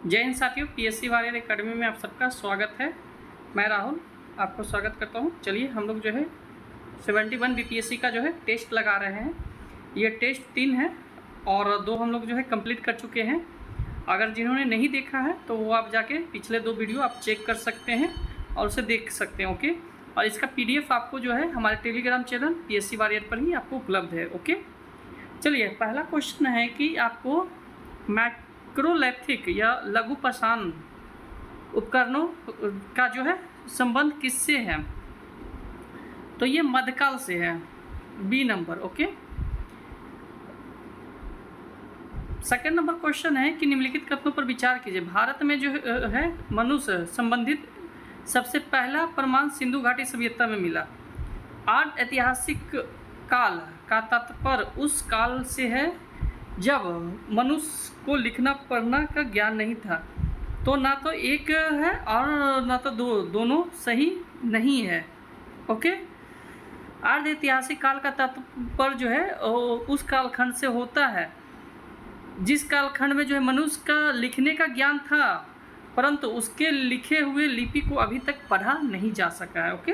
जय हिंद साथियों, PSC warrior academy में आप सबका स्वागत है। मैं राहुल आपको स्वागत करता हूं। चलिए हम लोग जो है 71 बीपीएससी का जो है टेस्ट लगा रहे हैं। ये टेस्ट 3 है और 2 हम लोग जो है कंप्लीट कर चुके हैं। अगर जिन्होंने नहीं देखा है तो वो आप जाके पिछले 2 वीडियो आप चेक कर सकते हैं और उसे देख सकते हैं। ओके, और इसका PDF आपको जो है हमारे टेलीग्राम चैनल पीएससी वॉरियर पर ही आपको उपलब्ध है। ओके, चलिए पहला क्वेश्चन है कि आपको मैक्रोलैथिक या लघु पाषाण उपकरणों का जो है संबंध किससे है? तो ये मध्यकाल से है, B number. Okay, second number question है कि निम्नलिखित कथनों पर विचार कीजिए। भारत में जो है मनुष्य संबंधित सबसे पहला प्रमाण सिंधु घाटी सभ्यता में मिला। आर्य ऐतिहासिक काल का तात्पर्य उस काल से है जब मनुष्य को लिखना पढ़ना का ज्ञान नहीं था। तो ना तो एक है और ना तो दोनों सही नहीं है। ओके, आर्य ऐतिहासिक काल का तात्पर्य जो है उस कालखंड से होता है जिस कालखंड में जो है मनुष्य का लिखने का ज्ञान था, परंतु उसके लिखे हुए लिपि को अभी तक पढ़ा नहीं जा सका है। ओके,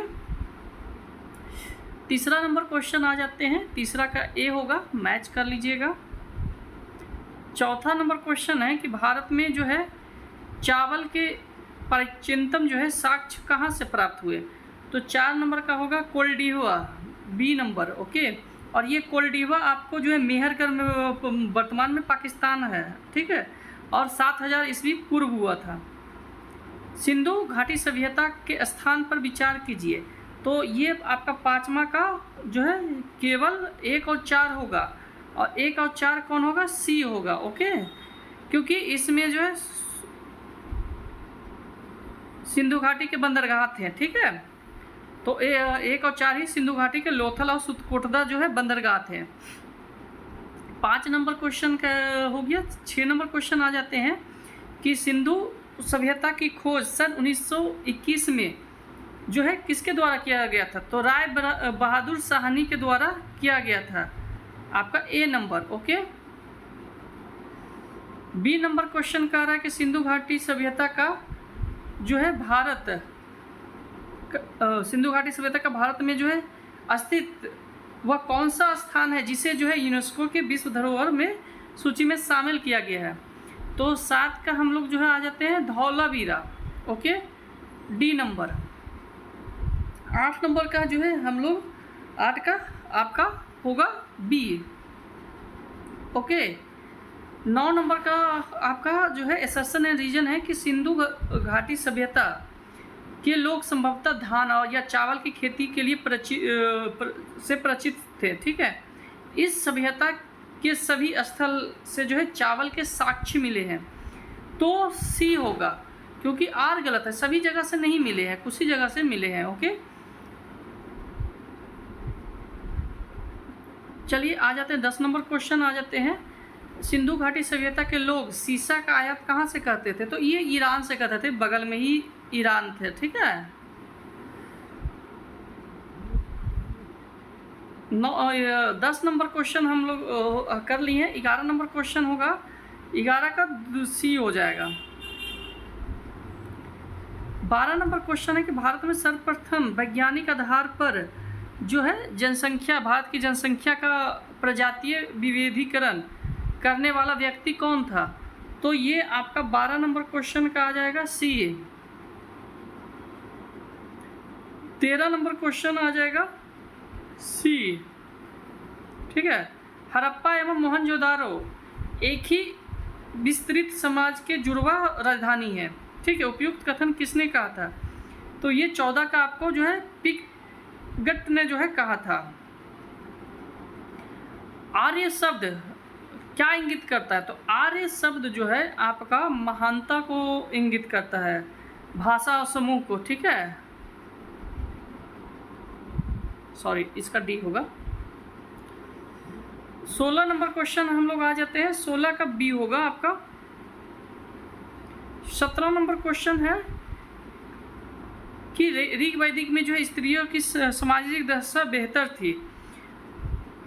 तीसरा नंबर क्वेश्चन आ जाते हैं। तीसरा का ए होगा, मैच कर लीजिएगा। चौथा नंबर क्वेश्चन है कि भारत में जो है चावल के प्राचीनतम जो है साक्ष्य कहाँ से प्राप्त हुए? तो 4 नंबर का होगा कोल्डिवा, बी नंबर। ओके, और ये कोल्डिवा आपको जो है मेहरगढ़ में वर्तमान में पाकिस्तान है, ठीक है, और 7000 ईस्वी पूर्व हुआ था। सिंधु घाटी सभ्यता के स्थान पर विचार कीजिए। तो ये आपका 5वां का जो है केवल 1 और 4 होगा, और 1 और 4 कौन होगा? सी होगा। ओके, क्योंकि इसमें जो है सिंधु घाटी के बंदरगाह थे, ठीक है। तो 1 और 4 ही सिंधु घाटी के लोथल और सुतकोटदा जो है बंदरगाह थे। 5 नंबर क्वेश्चन का हो गया। 6 नंबर क्वेश्चन आ जाते हैं कि सिंधु सभ्यता की खोज सन 1921 में जो है किसके द्वारा किया गया था? तो राय बहादुर साहनी के द्वारा किया गया था, आपका A number. Okay, B number question कह रहा है कि सिंधु घाटी सभ्यता का जो है सिंधु घाटी सभ्यता का भारत में जो है अस्तित्व वह कौन सा स्थान है जिसे जो है यूनेस्को के विश्व धरोहर में सूची में शामिल किया गया है? तो 7 का हम लोग जो है आ जाते हैं Dholavira. Okay, D number. 8 number का जो है हम लोग 8 का आपका होगा बी। ओके, 9 नंबर का आपका जो है एसर्शन एंड रीजन है कि सिंधु घाटी सभ्यता के लोग संभवतः धान और या चावल की खेती के लिए परिचित थे, ठीक है। इस सभ्यता के सभी स्थल से जो है चावल के साक्ष्य मिले हैं, तो सी होगा, क्योंकि आर गलत है, सभी जगह से नहीं मिले हैं, कुछ ही जगह से मिले हैं। ओके, चलिए आ जाते हैं 10 नंबर क्वेश्चन आ जाते हैं। सिंधु घाटी सभ्यता के लोग सीसा का आयात कहाँ से करते थे? तो ये ईरान से करते थे, बगल में ही ईरान थे, ठीक है। 10 नंबर क्वेश्चन हम लोग कर लिए हैं। 11 नंबर क्वेश्चन होगा, 11 का सी हो जाएगा। 12 नंबर क्वेश्चन है कि भारत में सर्वप्रथम वैज्ञानिक आधार पर जो है जनसंख्या, भारत की जनसंख्या का प्रजातीय विविधीकरण करने वाला व्यक्ति कौन था? तो ये आपका 12 नंबर क्वेश्चन का आ जाएगा सी। 13 नंबर क्वेश्चन आ जाएगा सी, ठीक है। हड़प्पा एवं मोहनजोदारो एक ही विस्तृत समाज के जुड़वा राजधानी है, ठीक है। उपयुक्त कथन किसने कहा था? तो ये 14 का आपको जो है पिकगट ने जो है कहा था। आर्य शब्द क्या इंगित करता है? तो आर्य शब्द जो है आपका महानता को इंगित करता है, भाषा और समूह को, ठीक है। सॉरी, इसका डी होगा। 16 नंबर क्वेश्चन हम लोग आ जाते हैं। 16 का बी होगा आपका। 17 नंबर क्वेश्चन है कि ऋग वैदिक में जो है स्त्रियों की सामाजिक दशा बेहतर थी।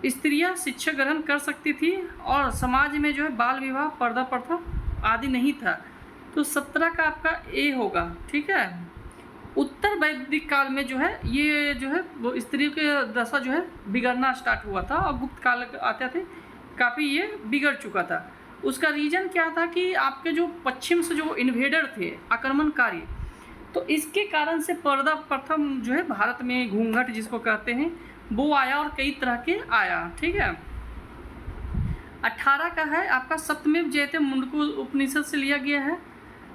स्त्रियां शिक्षा ग्रहण कर सकती थी और समाज में जो है बाल विवाह, पर्दा प्रथा आदि नहीं था। तो 17 का आपका ए होगा, ठीक है। उत्तर वैदिक काल में जो है ये जो है वो स्त्रियों के दशा जो है बिगड़ना स्टार्ट हुआ था, और गुप्त काल आते थे काफ़ी ये बिगड़ चुका था। उसका रीज़न क्या था कि आपके जो पश्चिम से जो इन्वेडर थे, आक्रमणकारी, तो इसके कारण से पर्दा प्रथम जो है भारत में घूंघट जिसको कहते हैं वो आया, और कई तरह के आया, ठीक है। 18 का है आपका सत्यमेव जयते मुंडको उपनिषद से लिया गया है।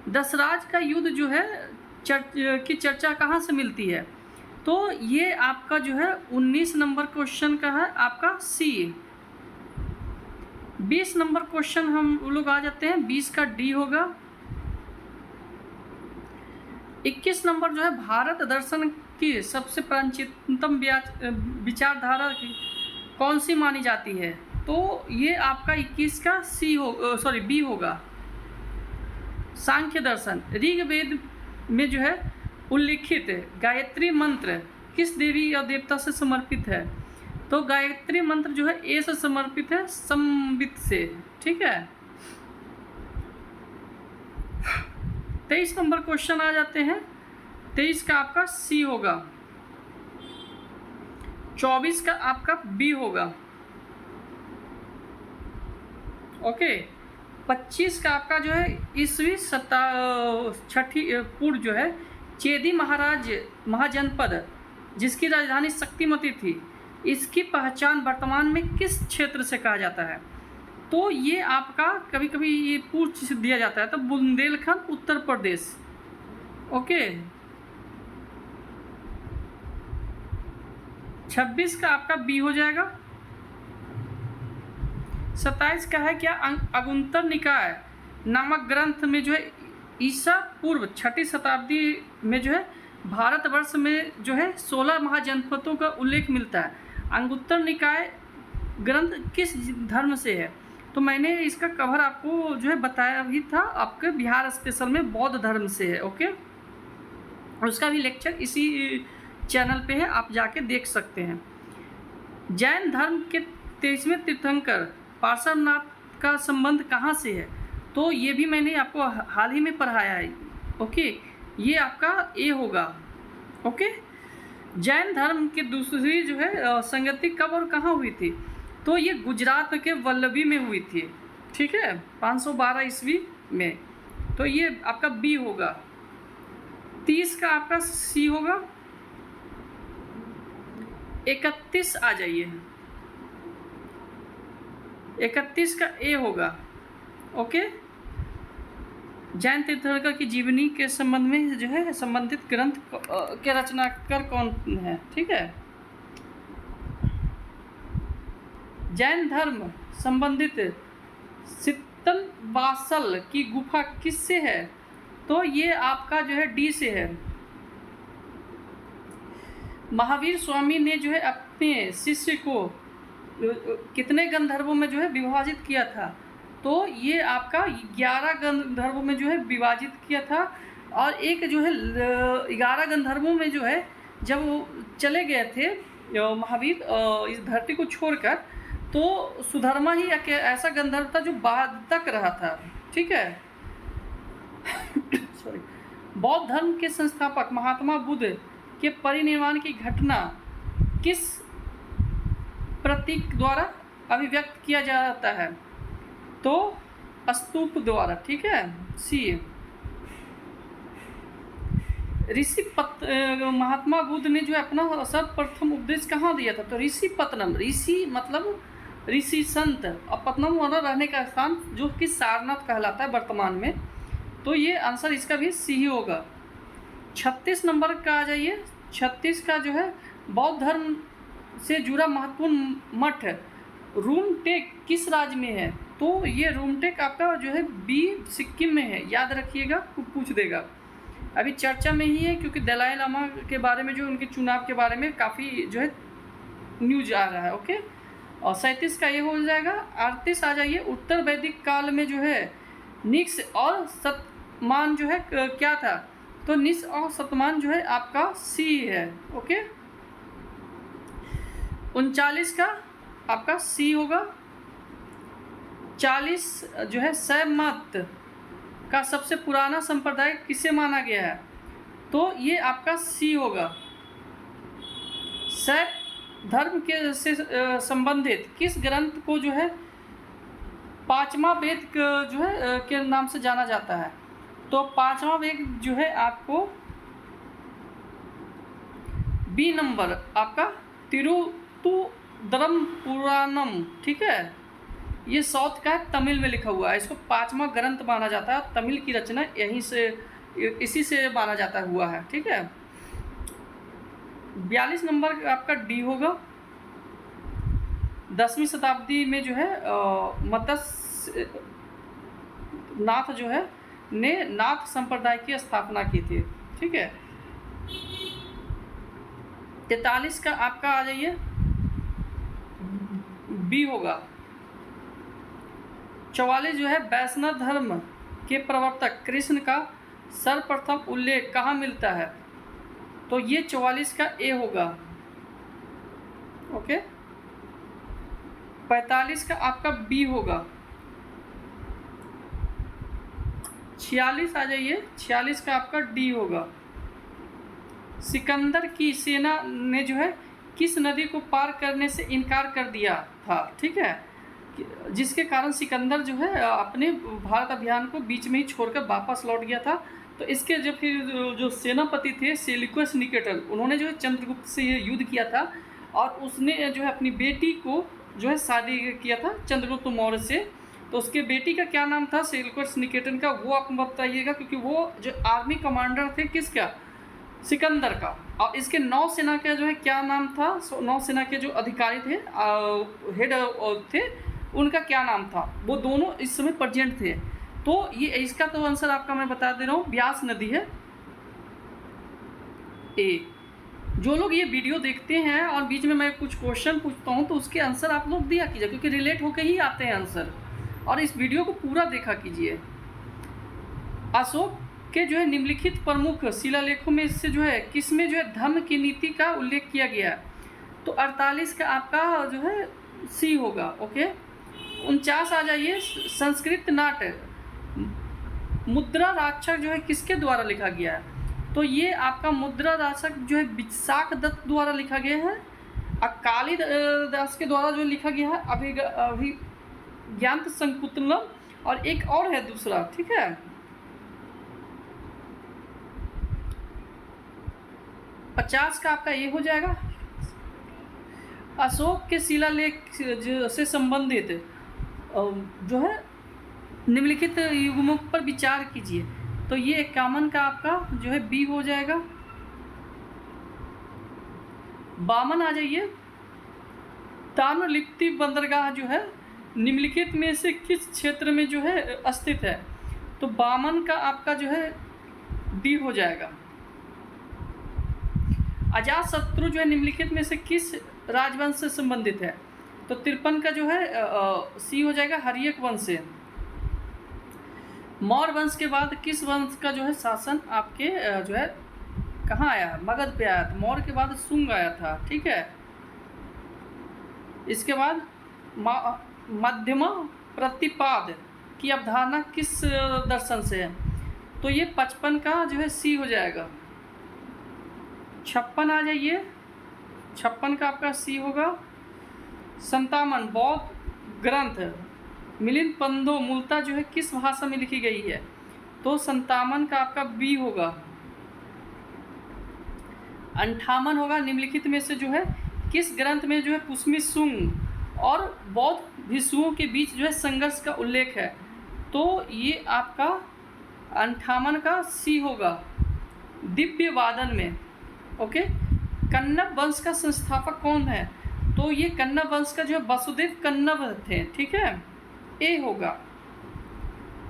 दशराज का युद्ध जो है की चर्चा कहाँ से मिलती है, तो ये आपका जो है 19 नंबर क्वेश्चन का है आपका सी। 20 नंबर क्वेश्चन हम लोग आ जाते हैं, 20 का डी होगा। 21 नंबर जो है भारत दर्शन की सबसे प्राचीनतम विचारधारा कौन सी मानी जाती है, तो ये आपका 21 का बी होगा, सांख्य दर्शन। ऋग्वेद में जो है उल्लिखित गायत्री मंत्र किस देवी या देवता से समर्पित है, तो गायत्री मंत्र जो है ए से समर्पित है, संबित से, ठीक है। 23 नंबर क्वेश्चन आ जाते हैं, 23 का आपका सी होगा। 24 का आपका बी होगा, ओके। 25 का आपका जो है ईस्वी छठी पूर्व जो है चेदी महाजनपद जिसकी राजधानी शक्तिमती थी, इसकी पहचान वर्तमान में किस क्षेत्र से कहा जाता है, तो ये आपका कभी कभी ये पूछ दिया जाता है, तो बुंदेलखंड उत्तर प्रदेश, ओके। 26 का आपका बी हो जाएगा। 27 का है क्या, अगुंतर निकाय नामक ग्रंथ में जो है ईसा पूर्व 6ठी शताब्दी में जो है भारतवर्ष में जो है 16 महाजनपदों का उल्लेख मिलता है। अंगुत्तर निकाय ग्रंथ किस धर्म से है, तो मैंने इसका कवर आपको जो है बताया भी था, आपके बिहार स्पेशल में बौद्ध धर्म से है, ओके। और उसका भी लेक्चर इसी चैनल पे है, आप जाके देख सकते हैं। जैन धर्म के 23वें तीर्थंकर पार्श्वनाथ का संबंध कहाँ से है, तो ये भी मैंने आपको हाल ही में पढ़ाया है, ओके। ये आपका ए होगा, ओके। जैन धर्म की दूसरी जो है संगति कब और कहाँ हुई थी, तो ये गुजरात के वल्लभी में हुई थी, ठीक है, 512 ईस्वी में, तो ये आपका बी होगा। 30 का आपका सी होगा। 31 आ जाइए, 31 का ए होगा, ओके। जैन तीर्थंकर की जीवनी के संबंध में जो है संबंधित ग्रंथ के रचनाकार कौन है, ठीक है। जैन धर्म संबंधित शीतल बासल की गुफा किससे है, तो ये आपका जो है डी से है। महावीर स्वामी ने जो है अपने शिष्य को कितने गंधर्वों में जो है विभाजित किया था, तो ये आपका 11 गंधर्वों में जो है विभाजित किया था। और एक जो है 11 गंधर्वों में जो है जब वो चले गए थे महावीर इस धरती को छोड़कर, तो सुधर्मा ही ऐसा गंधर्व था जो बाद तक रहा था, ठीक है। सॉरी। बौद्ध धर्म के संस्थापक महात्मा बुद्ध के परिनिर्वाण की घटना किस प्रतीक द्वारा अभिव्यक्त किया जाता है, तो स्तूप द्वारा, ठीक है, सी। महात्मा बुद्ध ने जो अपना सर्वप्रथम उपदेश कहाँ दिया था, तो ऋषिपत्तनम, ऋषि मतलब ऋषि संत, और पत्तनम वाला रहने का स्थान जो कि सारनाथ कहलाता है वर्तमान में, तो ये आंसर इसका भी सी ही होगा। 36 नंबर का आ जाइए। 36 का जो है बौद्ध धर्म से जुड़ा महत्वपूर्ण मठ रूमटेक किस राज्य में है, तो ये रूमटेक आपका जो है बी सिक्किम में है, याद रखिएगा, पूछ देगा। अभी चर्चा में ही है क्योंकि दलाई लामा के बारे में जो उनके चुनाव के बारे में काफ़ी जो है न्यूज आ रहा है, ओके। और 37 का ये हो जाएगा। 38 आ जाइए। उत्तर वैदिक काल में जो है निक्स और शतमान जो है क्या था, तो निस और शतमान जो है आपका सी है, ओके। 39 का आपका सी होगा। 40 जो है सैमत का सबसे पुराना संप्रदाय किसे माना गया है? तो ये आपका सी होगा। शैव धर्म के से संबंधित किस ग्रंथ को जो है पांचवा वेद जो है के नाम से जाना जाता है? तो पांचवा वेद जो है आपको बी नंबर आपका तिरुतुदरम पुराणम, ठीक है। ये साउथ का है, तमिल में लिखा हुआ है। इसको पांचवा ग्रंथ माना जाता है। तमिल की रचना यहीं से इसी से माना जाता हुआ है, ठीक है। 42 नंबर आपका डी होगा। 10वीं शताब्दी में जो है मत्स्य नाथ जो है ने नाथ संप्रदाय की स्थापना की थी, ठीक है। 43 का आपका आ जाइए बी होगा। 44 जो है वैष्णव धर्म के प्रवर्तक कृष्ण का सर्वप्रथम उल्लेख कहाँ मिलता है? तो ये 44 का ए होगा, ओके। 45 का आपका बी होगा। 46 आ जाइए, 46 का आपका डी होगा। सिकंदर की सेना ने जो है किस नदी को पार करने से इनकार कर दिया था, ठीक है, जिसके कारण सिकंदर जो है अपने भारत अभियान को बीच में ही छोड़कर वापस लौट गया था। तो इसके जो फिर जो सेनापति थे सेल्यूकस निकेटर, उन्होंने जो है चंद्रगुप्त से ये युद्ध किया था और उसने जो है अपनी बेटी को जो है शादी किया था चंद्रगुप्त मौर्य से। तो उसके बेटी का क्या नाम था सेल्यूकस निकेटर का, वो आप बताइएगा, क्योंकि वो जो आर्मी कमांडर थे किसका, सिकंदर का। और इसके नौसेना का जो है क्या नाम था, नौसेना के जो अधिकारी थे हेड थे उनका क्या नाम था, वो दोनों इस समय प्रेजेंट थे। तो ये इसका तो आंसर आपका मैं बता दे रहा हूँ, ब्यास नदी है ए। जो लोग ये वीडियो देखते हैं और बीच में मैं कुछ क्वेश्चन पूछता हूँ तो उसके आंसर आप लोग दिया कीजिए, क्योंकि रिलेट होकर ही आते हैं आंसर, और इस वीडियो को पूरा देखा कीजिए। अशोक के जो है निम्नलिखित प्रमुख शिलालेखों में से जो है किसमें जो है धर्म की नीति का उल्लेख किया गया? तो 48 का आपका जो है सी होगा, ओके। 49 आ जाइए। संस्कृत नाट्य मुद्रा राक्षक जो है किसके द्वारा लिखा गया है? तो ये आपका मुद्रा राक्षक जो है विशाख दत्त द्वारा लिखा गया है। कालिदास के द्वारा जो लिखा गया है अभिज्ञान संकुतलम, और एक और है दूसरा, ठीक है। 50 का आपका ये हो जाएगा। अशोक के शिलालेख से संबंधित जो है निम्नलिखित युग्मों पर विचार कीजिए। तो ये 51 का आपका जो है बी हो जाएगा। 52 आ जाइए। ताम्रलिप्ति बंदरगाह जो है निम्नलिखित में से किस क्षेत्र में जो है स्थित है? तो 52 का आपका जो है डी हो जाएगा। अजातशत्रु जो है निम्नलिखित में से किस राजवंश से संबंधित है? तो 53 का जो है सी हो जाएगा, हर्यक वंश से। मौर्य वंश के बाद किस वंश का जो है शासन आपके जो है कहाँ आया, मगध पे आया था। मौर्य के बाद शुंग आया था, ठीक है। इसके बाद मध्यमा प्रतिपाद की अवधारणा किस दर्शन से है? तो ये 55 का जो है सी हो जाएगा। 56 आ जाइए। 56 का आपका सी होगा। 57 बौद्ध ग्रंथ मिलिंद पंथो मूलतः जो है किस भाषा में लिखी गई है? तो 57 का आपका बी होगा। 58 होगा। निम्नलिखित में से जो है किस ग्रंथ में जो है पुष्मी शुंग और बौद्ध भिक्षुओं के बीच जो है संघर्ष का उल्लेख है? तो ये आपका 58 का सी होगा, दिव्य वादन में, ओके। कन्नव वंश का संस्थापक कौन है? तो ये कन्नव वंश का जो है वसुदेव कन्नव थे, ठीक है, ए होगा।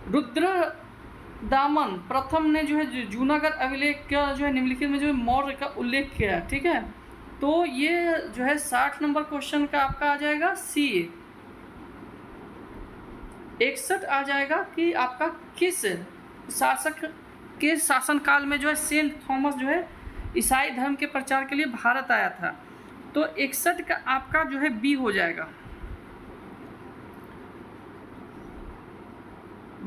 रुद्र दामन प्रथम ने जो है जूनागढ़ अभिलेख का जो है निम्नलिखित में जो है मौर्य का उल्लेख किया है, ठीक है। तो ये जो है 60 नंबर क्वेश्चन का आपका आ जाएगा सी। 61 आ जाएगा कि आपका किस शासक के शासनकाल में जो है सेंट थॉमस जो है ईसाई धर्म के प्रचार के लिए भारत आया था? तो 61 का आपका जो है बी हो जाएगा।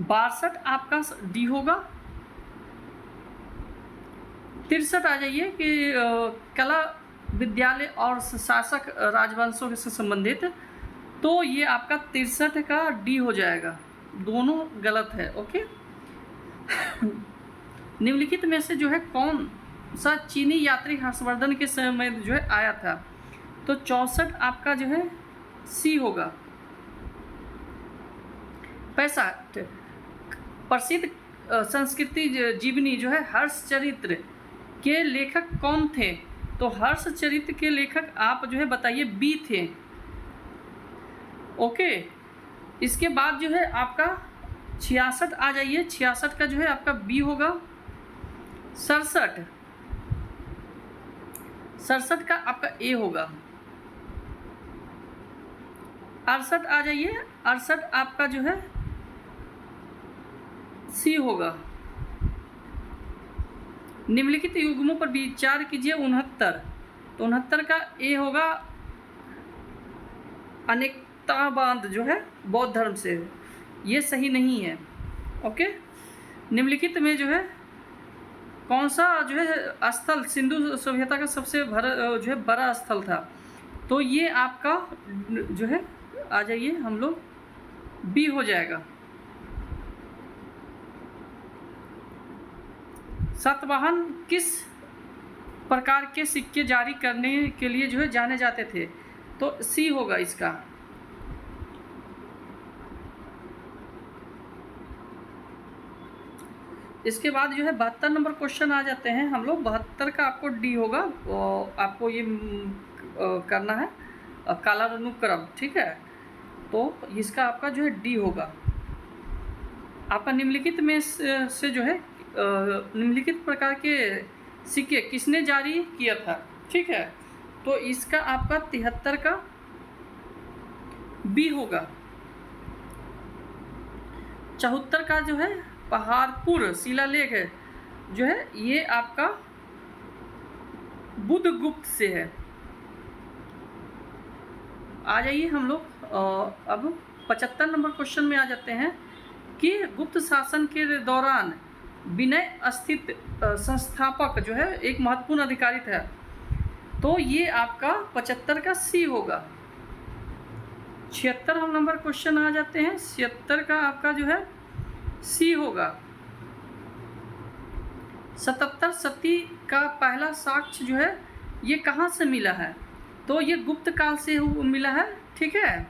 62 आपका डी होगा। 63 आ जाइए कि कला विद्यालय और शासक राजवंशों से संबंधित, तो ये आपका 63 का डी हो जाएगा, दोनों गलत है। ओके। निम्नलिखित में से जो है कौन सा चीनी यात्री हर्षवर्धन के समय में जो है आया था, तो 64 आपका जो है सी होगा। 65 प्रसिद्ध संस्कृति जीवनी जो है हर्षचरित्र के लेखक कौन थे, तो हर्षचरित्र के लेखक आप जो है बताइए बी थे। ओके। इसके बाद जो है आपका 66 आ जाइए, 66 का जो है आपका बी होगा। 67 का आपका ए होगा। 68 आ जाइए, 68 आपका जो है सी होगा। निम्नलिखित युग्मों पर विचार कीजिए। 69, तो 69 का ए होगा। अनेकता बांध जो है बौद्ध धर्म से, ये सही नहीं है। ओके। निम्नलिखित में जो है कौन सा जो है स्थल सिंधु सभ्यता का सबसे जो है बड़ा स्थल था, तो ये आपका जो है आ जाइए हम लोग बी हो जाएगा। सातवाहन किस प्रकार के सिक्के जारी करने के लिए जो है जाने जाते थे, तो सी होगा इसका। इसके बाद जो है 72 नंबर क्वेश्चन आ जाते हैं हम लोग। 72 का आपको डी होगा, आपको ये करना है कालानुक्रम, ठीक है। तो इसका आपका जो है डी होगा। आपका निम्नलिखित में से जो है निम्नलिखित प्रकार के सिक्के किसने जारी किया था, ठीक है, तो इसका आपका 73 का बी होगा। 74 का जो है पहाड़पुर शिलालेख है जो है ये आपका बुद्धगुप्त से है। आ जाइए हम लोग अब 75 नंबर क्वेश्चन में आ जाते हैं कि गुप्त शासन के दौरान विनय स्थित संस्थापक जो है एक महत्वपूर्ण अधिकारी था, तो ये आपका 75 का सी होगा। 76 हम नंबर क्वेश्चन आ जाते हैं। 76 का आपका जो है सी होगा। 77 सती का पहला साक्ष्य जो है ये कहाँ से मिला है, तो ये गुप्त काल से मिला है, ठीक है।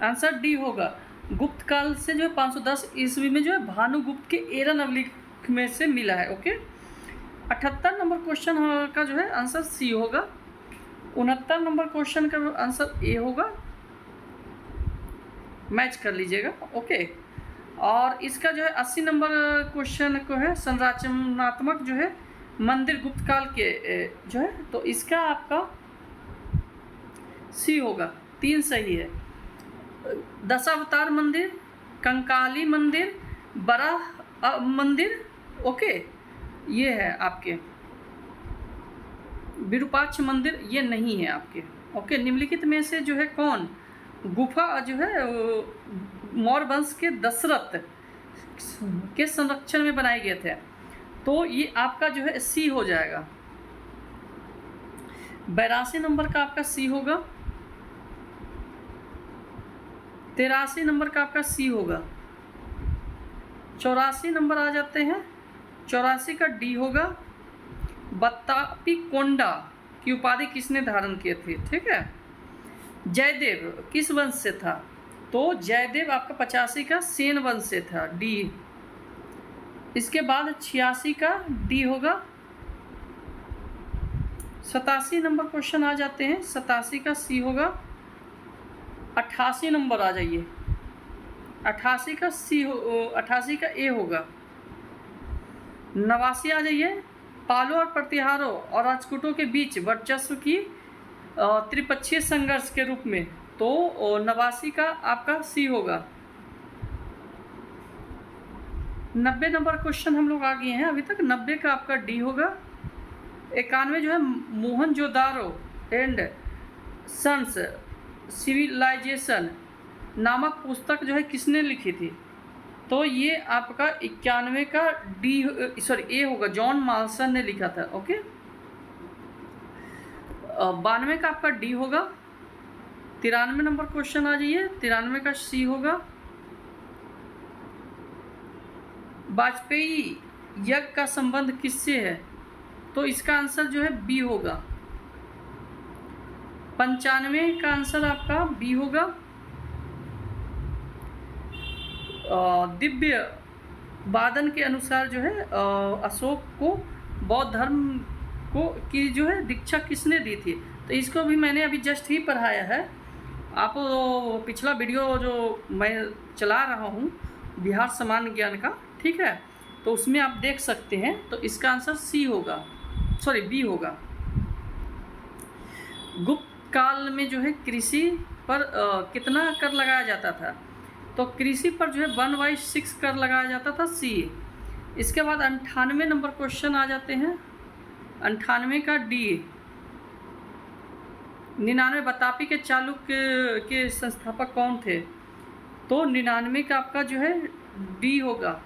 आंसर डी होगा। गुप्त काल से जो है 510 ईस्वी में जो है भानुगुप्त के एरन अभिलेख में से मिला है। ओके। 78 नंबर क्वेश्चन का जो है आंसर सी होगा। 69 नंबर क्वेश्चन का आंसर ए होगा, मैच कर लीजिएगा। ओके। और इसका जो है 80 नंबर क्वेश्चन को है संरचनात्मक जो है मंदिर गुप्त काल के जो है, तो इसका आपका सी होगा। 3 सही है। दशावतार मंदिर, कंकाली मंदिर, बड़ा मंदिर, ओके, ये है आपके। विरूपाक्ष मंदिर ये नहीं है आपके। ओके। निम्नलिखित में से जो है कौन गुफा जो है मौर्य वंश के दशरथ के संरक्षण में बनाए गए थे, तो ये आपका जो है सी हो जाएगा। 82 नंबर का आपका सी होगा। 83 नंबर का आपका सी होगा। 84 नंबर आ जाते हैं। 84 का डी होगा। बत्तापी कोंडा की उपाधि किसने धारण किए थे, ठीक है। जयदेव किस वंश से था, तो जयदेव आपका 85 का सेन वंश से था, डी। इसके बाद 86 का डी होगा। 87 नंबर क्वेश्चन आ जाते हैं। 87 का सी होगा। 88 नंबर आ जाइए। 88 का सी 88 का ए होगा। 89 आ जाइए। पालों और प्रतिहारों और राजपूतों के बीच वर्चस्व की त्रिपक्षीय संघर्ष के रूप में, तो 89 का आपका सी होगा। 90 नंबर क्वेश्चन हम लोग आ गए हैं अभी तक। 90 का आपका डी होगा। 91 जो है मोहनजोदारो एंड सन्स सिविलाइजेशन नामक पुस्तक जो है किसने लिखी थी? तो ये आपका 91 का ए होगा, जॉन मार्सन ने लिखा था। ओके, 92 का आपका डी होगा। 93 नंबर क्वेश्चन आ जाइए, 93 का सी होगा। वाजपेयी यज्ञ का संबंध किससे है? तो इसका आंसर जो है बी होगा। 95 का आंसर आपका बी होगा। दिव्य वादन के अनुसार जो है अशोक को बौद्ध धर्म को की जो है दीक्षा किसने दी थी? तो इसको भी मैंने अभी जस्ट ही पढ़ाया है। आप पिछला वीडियो जो मैं चला रहा हूँ बिहार सामान्य ज्ञान का, ठीक है, तो उसमें आप देख सकते हैं। तो इसका आंसर सी होगा, सॉरी बी होगा। गुप्त काल में जो है कृषि पर कितना कर लगाया जाता था? तो कृषि पर जो है 1/6 कर लगाया जाता था, सी। इसके बाद 98 नंबर क्वेश्चन आ जाते हैं। 98 का डी। 99 बतापी के चालुक्य के संस्थापक कौन थे? तो 99 का आपका जो है डी होगा।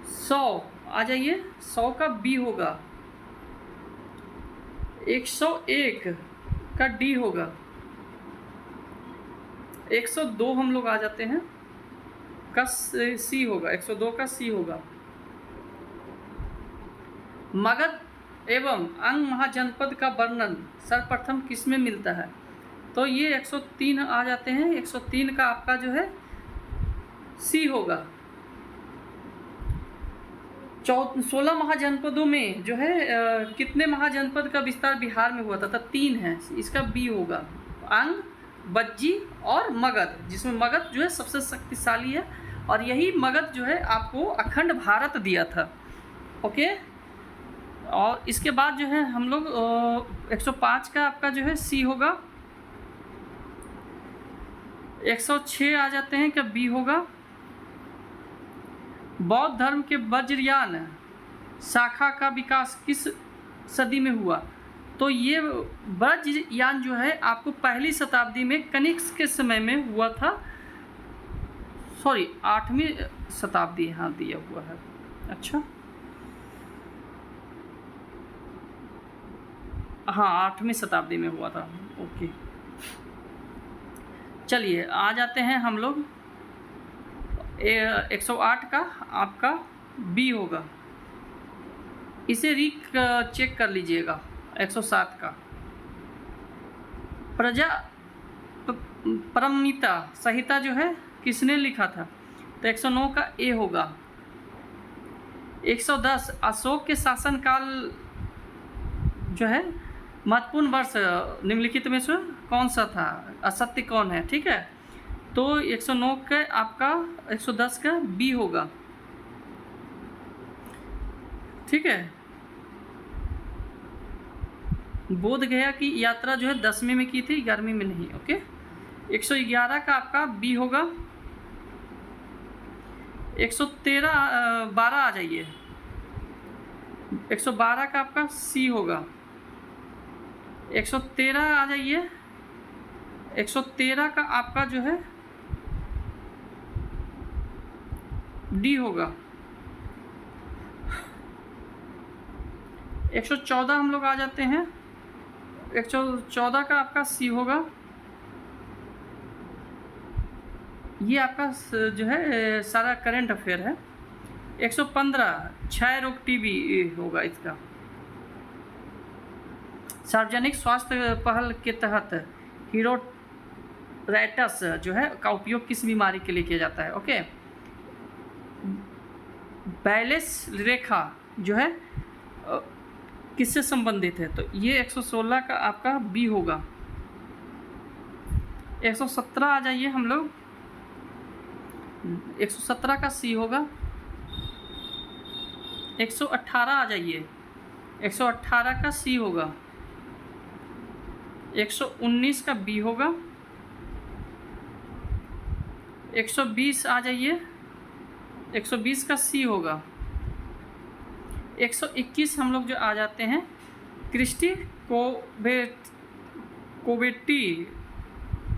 100 आ जाइए, 100 का बी होगा। 101 का डी होगा। 102 हम लोग आ जाते हैं का सी होगा, 102 का सी होगा। मगध एवं अंग महाजनपद का वर्णन सर्वप्रथम किस में मिलता है? तो ये 103 आ जाते हैं। 103 का आपका जो है सी होगा। 16 महाजनपदों में जो है कितने महाजनपद का विस्तार बिहार में हुआ था? तो 3 है, इसका बी होगा। अंग, बज्जी और मगध, जिसमें मगध जो है सबसे शक्तिशाली है और यही मगध जो है आपको अखंड भारत दिया था। ओके, और इसके बाद जो है हम लोग 105 का आपका जो है सी होगा। 106 आ जाते हैं, क्या बी होगा। बौद्ध धर्म के वज्रयान शाखा का विकास किस सदी में हुआ? तो ये वज्रयान जो है आपको पहली शताब्दी में कनिष्क के समय में हुआ था, सॉरी 8वीं शताब्दी यहाँ दिया हुआ है। अच्छा हाँ, 8वीं शताब्दी में हुआ था। ओके, चलिए आ जाते हैं हम लोग 108 का आपका बी होगा। इसे चेक कर लीजिएगा। 107 का प्रजा परमिता संहिता जो है किसने लिखा था? तो 109 का ए होगा। 110 अशोक के शासनकाल जो है महत्वपूर्ण वर्ष निम्नलिखित में से कौन सा था? असत्य कौन है? ठीक है, तो 109 का आपका 110 का बी होगा। ठीक है, बोध गया की यात्रा जो है 10वीं में की थी, 11वीं में नहीं। ओके, 111 का आपका बी होगा। 12 आ जाइए, 112 का आपका सी होगा। 113 आ जाइए, 113 का आपका जो है डी होगा। 114 हम लोग आ जाते हैं, 114 का आपका सी होगा। ये आपका जो है सारा करंट अफेयर है। 115 क्षय रोग टीबी होगा इसका। सार्वजनिक स्वास्थ्य पहल के तहत हीरोरैटस जो है का उपयोग किस बीमारी के लिए किया जाता है? ओके, बैलेंस रेखा जो है किससे संबंधित है? तो ये 116 का आपका बी होगा। 117 आ जाइए हम लोग, 117 का सी होगा। 118 आ जाइए, 118 का सी होगा। 119 का बी होगा। 120 आ जाइए, 120 का सी होगा। 121 हम लोग जो आ जाते हैं क्रिस्टी कोवेटी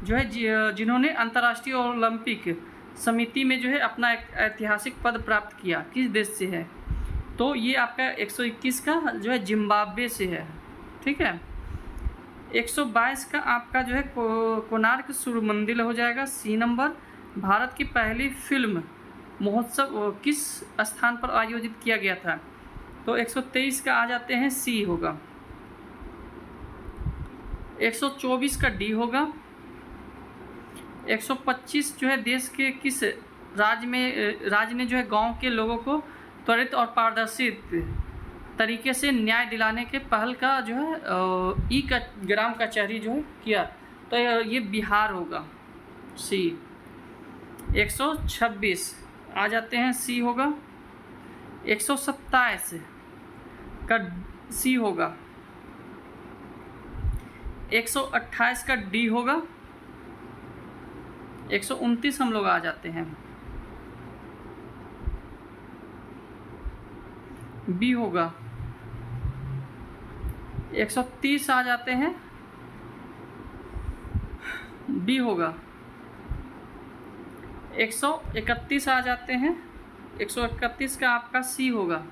जो है जिन्होंने अंतर्राष्ट्रीय ओलंपिक समिति में जो है अपना एक ऐतिहासिक पद प्राप्त किया, किस देश से है? तो ये आपका 121 का जो है जिम्बाब्वे से है, ठीक है। 122 का आपका जो है कोणार्क सूर्य मंदिर हो जाएगा, सी नंबर। भारत की पहली फिल्म महोत्सव किस स्थान पर आयोजित किया गया था? तो 123 का आ जाते हैं, सी होगा। 124 का डी होगा। 125 जो है देश के किस राज्य ने जो है गांव के लोगों को त्वरित और पारदर्शी तरीके से न्याय दिलाने के पहल का जो है ग्राम कचहरी जो है किया? तो ये बिहार होगा, सी। 126 आ जाते हैं, सी होगा। 127 का सी होगा। 128 का डी होगा। 129 हम लोग आ जाते हैं, बी होगा। 130 आ जाते हैं, बी होगा। 131 आ जाते हैं, 131 का आपका सी होगा।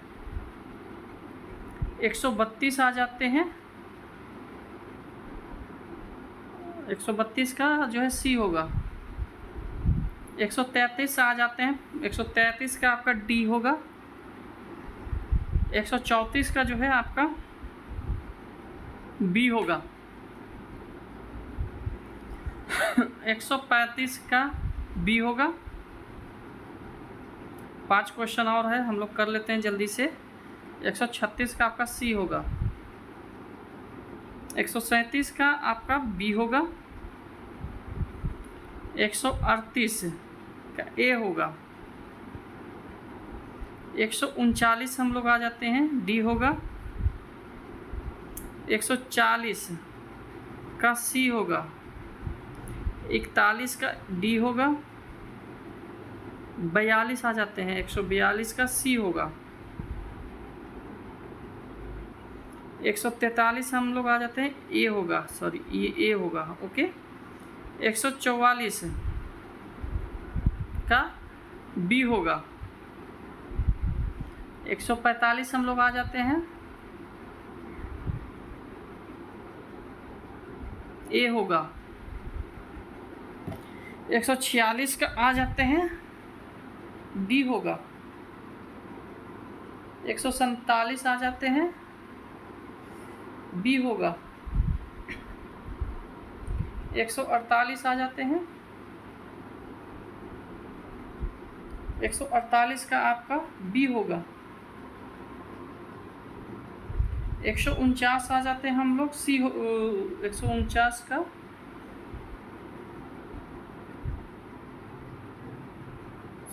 132 आ जाते हैं, 132 का जो है सी होगा। 133 आ जाते हैं, 133 का आपका डी होगा। 134 का जो है आपका बी होगा। 135 का बी होगा। 5 क्वेश्चन और है, हम लोग कर लेते हैं जल्दी से। 136 का आपका सी होगा। 137 का आपका बी होगा। 138 का ए होगा। 139 हम लोग आ जाते हैं, डी होगा। 140 का सी होगा। 41 का डी होगा। 42 आ जाते हैं, 142 का सी होगा। 143 हम लोग आ जाते हैं, ए होगा, सॉरी ये ए होगा, ओके। 144 का बी होगा। 145 हम लोग आ जाते हैं, ए होगा। 146 का आ जाते हैं, डी होगा। 147 आ जाते हैं, बी होगा। 148 आ जाते हैं, 148 का आपका बी होगा। 149 आ जाते हैं हम लोग, सी 149 का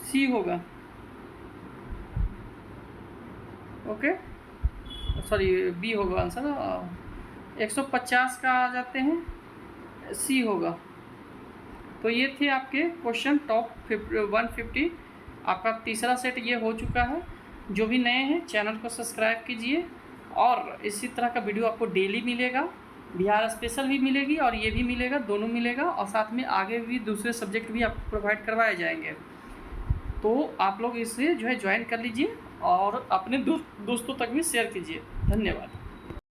सी होगा, ओके, सॉरी बी होगा आंसर। 150 का आ जाते हैं, सी होगा। तो ये थे आपके क्वेश्चन टॉप 150। आपका तीसरा सेट ये हो चुका है। जो भी नए हैं चैनल को सब्सक्राइब कीजिए, और इसी तरह का वीडियो आपको डेली मिलेगा। बिहार स्पेशल भी मिलेगी और ये भी मिलेगा, दोनों मिलेगा, और साथ में आगे भी दूसरे सब्जेक्ट भी आपको प्रोवाइड करवाए जाएंगे। तो आप लोग इसे जो है ज्वाइन कर लीजिए और अपने दोस्तों तक भी शेयर कीजिए। धन्यवाद।